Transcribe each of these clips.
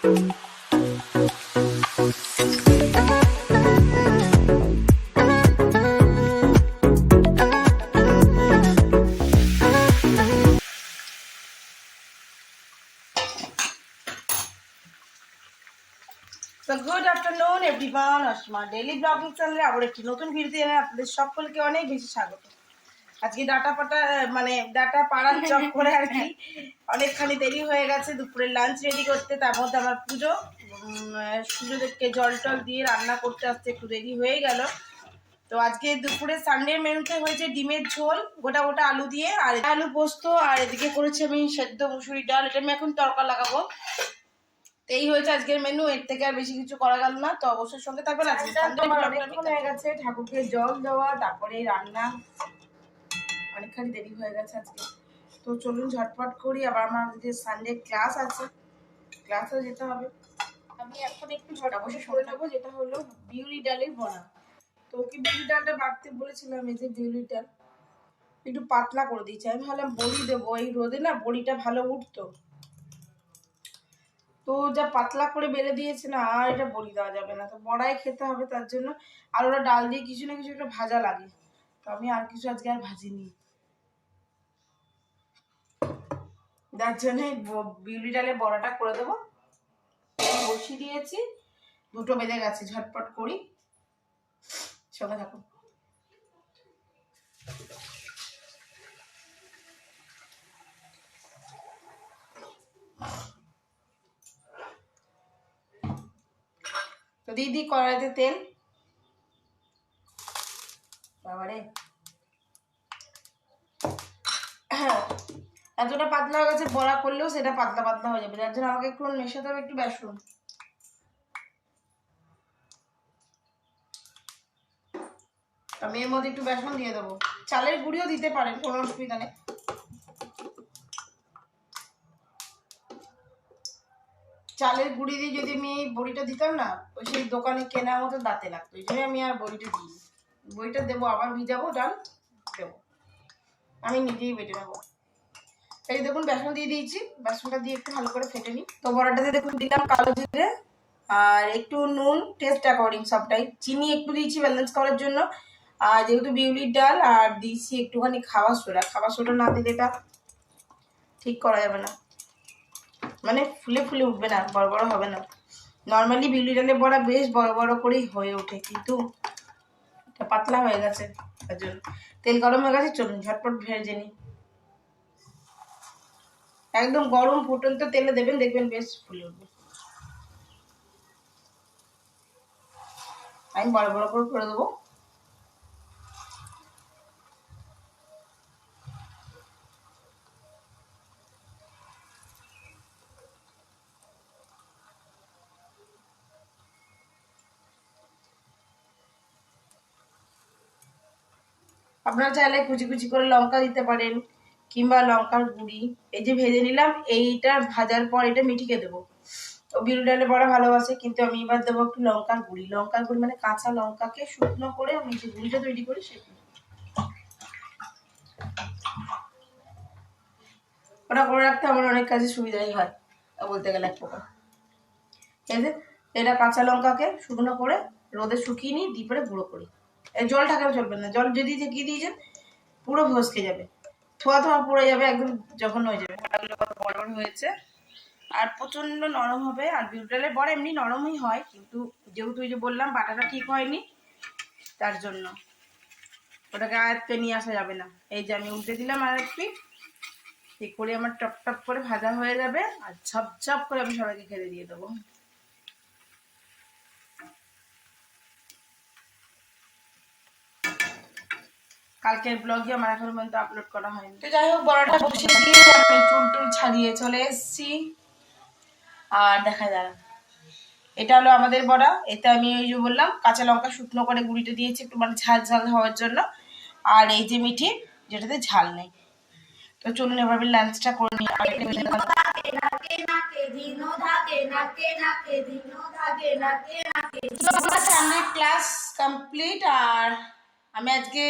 So good afternoon everyone, আমার daily blogging চ্যানেলে আবার একটি নতুন ভিডিওতে আপনাদের সকলকে অনেক বেশি স্বাগত। আজকে ডাটা পাড়ার চক করে আর কি অনেকখানি দেরি হয়ে গেছে দুপুরের লাঞ্চ রেডি করতে। তার মধ্যে আমার সূর্যদেবকে জল টল দিয়ে রান্না করতে আসতে একটু দেরি হয়ে গেল। তো আজকে দুপুরে সানডে মেনুতে হয়েছে ডিমের ঝোল গোটা গোটা আলু দিয়ে, আর আলু পোস্ত, আর এদিকে করেছি আমি সেদ্ধ মুসুরি ডাল। এটা আমি এখন তড়কা লাগাবো। এই হয়েছে আজকের মেনু, এর থেকে আর বেশি কিছু করা গেল না। তো অবশ্যই সঙ্গে থাকবেন। আজকে অনেকক্ষণ হয়ে গেছে ঠাকুরকে জল দেওয়া, তারপরে রান্না, অনেকখানি দেরি হয়ে গেছে আজকে। তো চলুন ঝটপট করি, আবার আমার আজকে সানডে ক্লাস আছে, ক্লাসেও যেতে হবে। আমি এখন একটু অবশ্যই করে নেবো, যেটা হলো বিউলি ডালের বড়া। তো ওকে বিউলি ডালটা বাড়তে বলেছিলাম, এই যে বিউলি ডাল একটু পাতলা করে দিয়েছি। আমি ভাবলাম বড়ি দেবো, এই রোদে না বড়িটা ভালো উঠতো, তো যা পাতলা করে বেলে দিয়েছে না, আর এটা বড়ি দেওয়া যাবে না, তো বড়াই খেতে হবে। তার জন্য আর ওরা ডাল দিয়ে কিছু না কিছু একটা ভাজা লাগে, তো আমি আর কিছু আজকে আর ভাজিনি। যার জন্য বিউলি ডালে বড়াটা করে দেবো। বসিয়ে দিয়েছি, দুটো বেজে গেছে, ঝটপট করি, সঙ্গে থাকুন। তো দিদি কড়াইতে তেল, বাবারে এতটা পাতলা হয়ে গেছে, বড়া করলেও সেটা পাতলা পাতলা হয়ে যাবে, যার জন্য আমাকে একটু মেশাতে হবে একটু বেসন। আমি এর মধ্যে একটু বেসন দিয়ে দেবো, চালের গুঁড়িও দিতে পারেন, কোনো অসুবিধা নেই। চালের গুঁড়ি দিয়ে যদি আমি বড়িটা দিতাম না, ওই সেই দোকানে কেনার মতো দাঁতে লাগতো, ওই জন্য আমি আর বড়িটা দিই। বড়িটা দেবো, আবার ভিজাবো, ডাল দেবো, আমি নিজেই বেটে নেবো। এই দেখুন বেসন দিয়ে দিয়েছি, বেসনটা দিয়ে একটু ভালো করে ফেটে নিই। তো বড়াটাতে দেখুন দিলাম কালো জিরে আর একটু নুন টেস্ট অ্যাকর্ডিং, সবটাই চিনি একটু দিয়েছি ব্যালেন্স করার জন্য। আর যেহেতু বিউলির ডাল, আর দিয়েছি একটুখানি খাবার সোডা। খাবার সোডা না দিলে এটা ঠিক করা যাবে না, মানে ফুলে ফুলে উঠবে না, বড় বড় হবে না। নর্মালি বিউলি ডালের বড়া বেশ বড় বড় করেই হয়ে ওঠে, কিন্তু এটা পাতলা হয়ে গেছে, তার জন্য। তেল গরম হয়ে গেছে, চলুন ঝটপট ভেজে নিই। একদম গরম ফুটন্ত তেলে দেবেন, দেখবেন বেশ ফুলে উঠবে। আমি বড় বড় করে দেবো। আপনারা চাইলে কুচি কুচি করে লঙ্কা দিতে পারেন, কিংবা লঙ্কার গুঁড়ি। এই যে ভেজে নিলাম, এইটা ভাজার পর এটা মিঠিকে দেবো। ও বিউলি ডালে বড়া ভালোবাসে, কিন্তু আমি এবার দেবো একটু লঙ্কার গুঁড়ি। লঙ্কার গুঁড়ি মানে কাঁচা লঙ্কাকে শুকনো করে আমি যে গুঁড়িটা তৈরি করি সেটা। ওটা করে রাখতে আমার অনেক কাজে সুবিধাই হয়, বলতে গেলে এক প্রকার। এই যে এটা কাঁচা লঙ্কাকে শুকনো করে রোদে শুকিয়ে নিই, দিয়ে পরে গুঁড়ো করি। এই জল ঠাকাও চলবে না, জল যদি ঠেকিয়ে দিয়েছেন পুরো ভসকে যাবে, থোয়া থোয়া পড়ে যাবে, একদম যখন হয়ে যাবে। কত বড় বড় হয়েছে, আর প্রচন্ড নরম হবে। আর বিউলি ডালের বড়া এমনি নরমই হয়, কিন্তু যেহেতু ওই যে বললাম বাটাটা ঠিক হয়নি, তার জন্য ওটাকে আয়ত্তে নিয়ে আসা যাবে না। এই যে আমি উল্টে দিলাম আর এক পিঠ, ঠিক করে আমার টপ টপ করে ভাজা হয়ে যাবে, আর ঝপঝপ করে আমি সবাইকে খেতে দিয়ে দেবো। কালকের ব্লগে আমার এখন পর্যন্ত আপলোড করা হয়নি। তো যাই হোক, বড়াটা বসিয়ে দিয়ে আমি চুল টুল ছাড়িয়ে চলে এসেছি। আর দেখা যায় এটা হলো আমাদের বড়া। এতে আমি ওই যে বললাম কাঁচা লঙ্কা শুকনো করে গুঁড়িটা দিয়েছি একটু, মানে ঝাল ঝাল হওয়ার জন্য। আর এই যে মিঠি, যেটাতে ঝাল নেই। তো চলুন এবার আমি লাঞ্চটা করে নিই। সানডে ক্লাস কমপ্লিট, আর আমি আজকে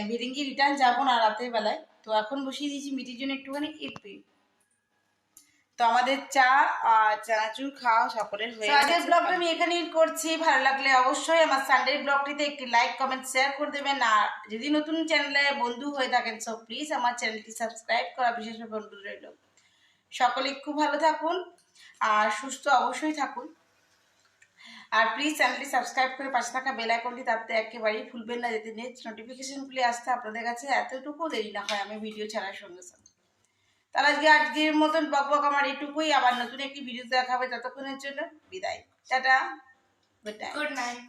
ভিরিঙ্গি রিটার্ন যাবো না রাতের বেলায়। তো এখন বসিয়ে দিয়েছি মিটির জন্য একটুখানি ইপি। তো আমাদের চা আর চানাচুর খাওয়া সকলের হয়ে গেছে। আজকের ব্লগটা আমি এখানেই করছি। ভালো লাগলে অবশ্যই আমার সানডে ব্লগটিতে একটি লাইক কমেন্ট শেয়ার করে দেবেন। আর যদি নতুন চ্যানেলে বন্ধু হয়ে থাকেন সো প্লিজ আমার চ্যানেলটি সাবস্ক্রাইব করা বিশেষভাবে অনুরোধ রইল। সকলে খুব ভালো থাকুন আর সুস্থ অবশ্যই থাকুন। আর প্লিজ চ্যানেলটি সাবস্ক্রাইব করে পাশে থাকা বেল আইকনটি তাতে একেবারেই ভুলবেন না, যাতে নেক্সট নোটিফিকেশনগুলি আসতে আপনাদের কাছে এতটুকু দেরি না হয় আমি ভিডিও ছাড়ার সঙ্গে সঙ্গে। তাহলে আজকের মতন বকবক আমার এটুকুই। আবার নতুন একটি ভিডিও দেখাবে, ততক্ষণের জন্য বিদায়, টাটা, গুড নাইট।